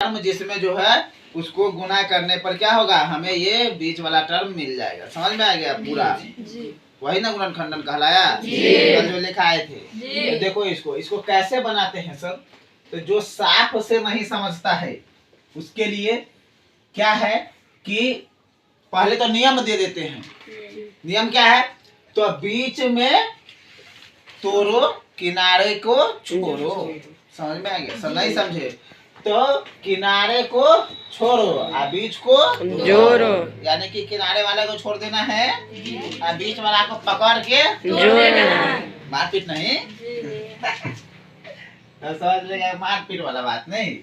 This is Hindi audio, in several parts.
टर्म जिसमें जो है उसको गुना करने पर क्या होगा, हमें ये बीच वाला टर्म मिल जाएगा। समझ में आ गया पूरा? वही ना गुणनखंडन कहलाया, कल जो लिखाए थे। तो देखो इसको कैसे बनाते हैं सर। तो जो साफ से नहीं समझता है उसके लिए क्या है कि पहले तो नियम दे देते हैं। नियम क्या है? तो बीच में तोड़ो, किनारे को छोड़ो। समझ में आ गया? सब नहीं समझे तो किनारे को छोड़ो और बीच को जोड़ो, यानी कि किनारे वाले को छोड़ देना है और बीच वाला को पकड़ के जोड़ना। मारपीट नहीं। तो समझ लेंगे, मारपीट वाला बात नहीं।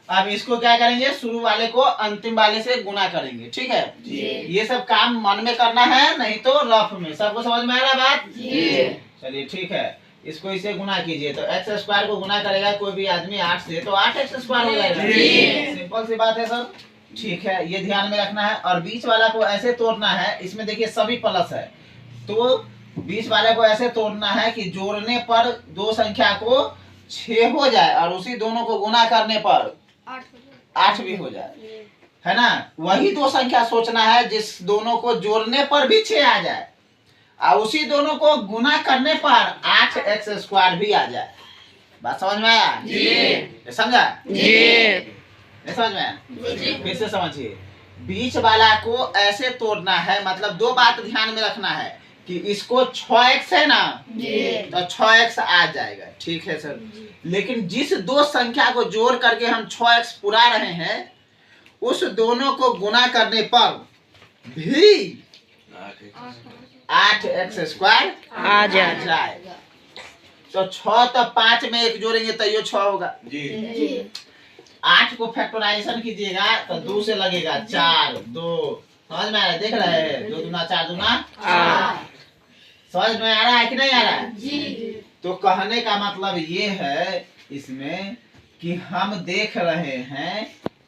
अब इसको क्या करेंगे, शुरू वाले को अंतिम वाले से गुना करेंगे। ठीक है? ये सब काम मन में करना है, नहीं तो रफ में। सबको समझ में आ रहा बात? चलिए ठीक है, इसको इसे गुना कीजिए। तो एक्स स्क्वायर को गुना करेगा कोई भी आदमी 8 से, तो 8x स्क्वायर हो जाएगा। सिंपल सी बात है सर। ठीक है, ये ध्यान में रखना है। और बीच वाला को ऐसे तोड़ना है, इसमें देखिए सभी प्लस है, तो बीच वाले को ऐसे तोड़ना है कि जोड़ने पर दो संख्या को 6 हो जाए और उसी दोनों को गुना करने पर 8 भी हो जाए, है ना? वही दो संख्या सोचना है जिस दोनों को जोड़ने पर भी 6 आ जाए और उसी दोनों को गुना करने पर 8x स्क्वायर भी आ जाए। बात समझ में आया? जी। समझा? जी। समझ में आया? फिर से समझिए। बीच वाला को ऐसे तोड़ना है, मतलब दो बात ध्यान में रखना है कि इसको 6x है ना, तो 6x आ जाएगा। ठीक है सर। लेकिन जिस दो संख्या को जोड़ करके हम 6x पुरा रहे हैं उस दोनों को गुना करने पर भी 8x स्क्वायर आ जाएगा। तो 6 तो 5 में 1 जोड़ेंगे तो ये 6 होगा। 8 को फैक्टराइजेशन कीजिएगा तो 2 से लगेगा 4, 2। समझ में आ रहा है? देख रहे हैं? 2 दूना 4 दूना 8। समझ में आ रहा है कि नहीं आ रहा है? तो कहने का मतलब ये है इसमें कि हम देख रहे हैं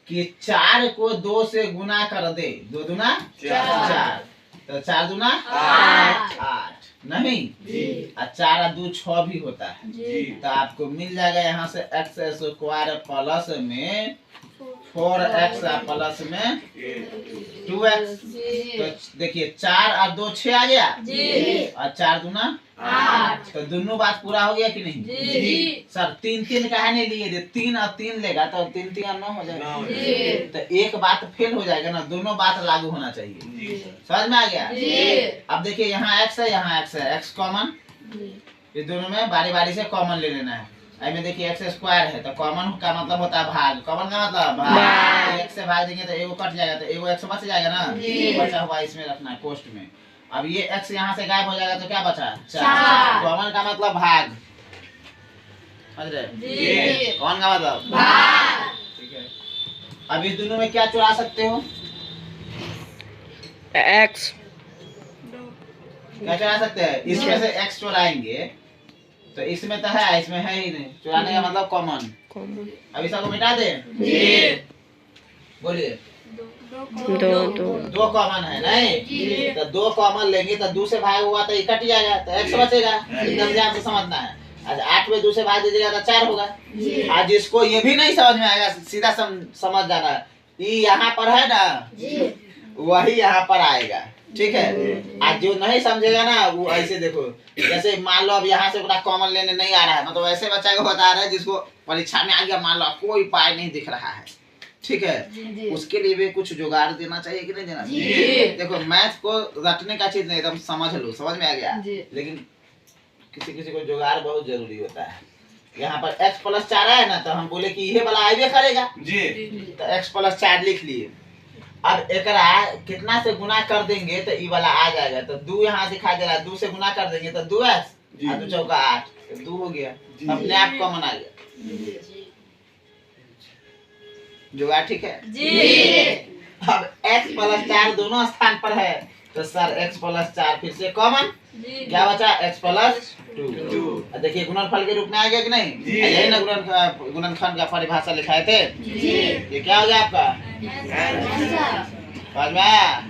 कि 4 को 2 से गुना कर दे, 2 दूना 4, तो 4 दूना 8 नहीं, और 4 और 2 6 भी होता है। तो आपको मिल जाएगा यहाँ से x स्क्वायर प्लस में 4x प्लस में 2x। तो देखिए 4 और 2 6 आ गया और 4 दूना 8। तो दोनों बात पूरा हो गया कि नहीं? सर 3 काहे नहीं लिए थे? 3 और 3 लेगा तो 3 3 9 हो जाएगा। तो एक बात फेल हो जाएगा ना, दोनों बात लागू होना चाहिए। समझ में आ गया? अब देखिए यहाँ x है, यहाँ x है, x कॉमन, इस दोनों में बारी बारी से कॉमन ले लेना है। में देखिए x स्क्वायर है तो कॉमन का मतलब होता है भाग। कॉमन का मतलब भाग। x से भाग देंगे तो एगो कट जाएगा, तो एगो x बच जाएगा ना, बचा हुआ इसमें रखना है कोष्ठ में। अब ये x यहाँ से गायब हो जाएगा तो क्या बचा? 4। कॉमन का मतलब भाग। समझ रहे? कौन का मतलब भाग। ठीक है। अब इस दोनों में क्या चुरा सकते हो? x। क्या चुरा सकते हैं? इसमें से x चुराएंगे तो इसमें तो है, इसमें है ही नहीं। चुराने का मतलब कॉमन। अब इसको मिटा दे। बोलिए। 2 कॉमन है नहीं, तो 2 कॉमन लेंगे तो 2 से भाग हुआ तो ये कट जाएगा, तो x बचेगा। एकदम ध्यान से समझना है। आज 8 में 2 से भाग दीजिएगा तो 4 होगा। आज जिसको ये भी नहीं समझ में आएगा सीधा समझ जाना है, ये यहाँ पर है ना, वही यहाँ पर आएगा। ठीक है? आज जो नहीं समझेगा ना वो ऐसे देखो, जैसे मान लो अब यहाँ से पूरा कॉमन लेने नहीं आ रहा है, मतलब ऐसे बच्चा को बता रहा है जिसको परीक्षा में आ गया, मान लो कोई उपाय नहीं दिख रहा है। ठीक है? उसके लिए भी कुछ जुगाड़ देना चाहिए कि नहीं देना चाहिए? देखो मैथ को रटने का चीज नहीं, एकदम समझ लो। समझ में आ गया? लेकिन किसी किसी को जुगाड़ बहुत जरूरी होता है। यहाँ पर x प्लस 4 है ना, तो हम बोले कि ये वाला आइबे करेगा, तो x प्लस 4 लिख लिए। अब एकरा कितना से गुना कर देंगे तो ये वाला आ जाएगा। तो 2 यहाँ दिखाई दे रहा है, 2 से गुना कर देंगे तो 2x और 2 चौका 8, तो 2 हो गया। अपने आप कॉमन आ गया। जुगाड़ ठीक है? अब x प्लस 4 दोनों स्थान पर है, तो सर x प्लस 4 फिर से कॉमन, क्या बचा? x plus 2। देखिए गुणनफल के रूप में आ गया कि नहीं? यही ना गुणनखंड का परिभाषा लिखाए थे। ये क्या हो गया आपका? समझ में आया?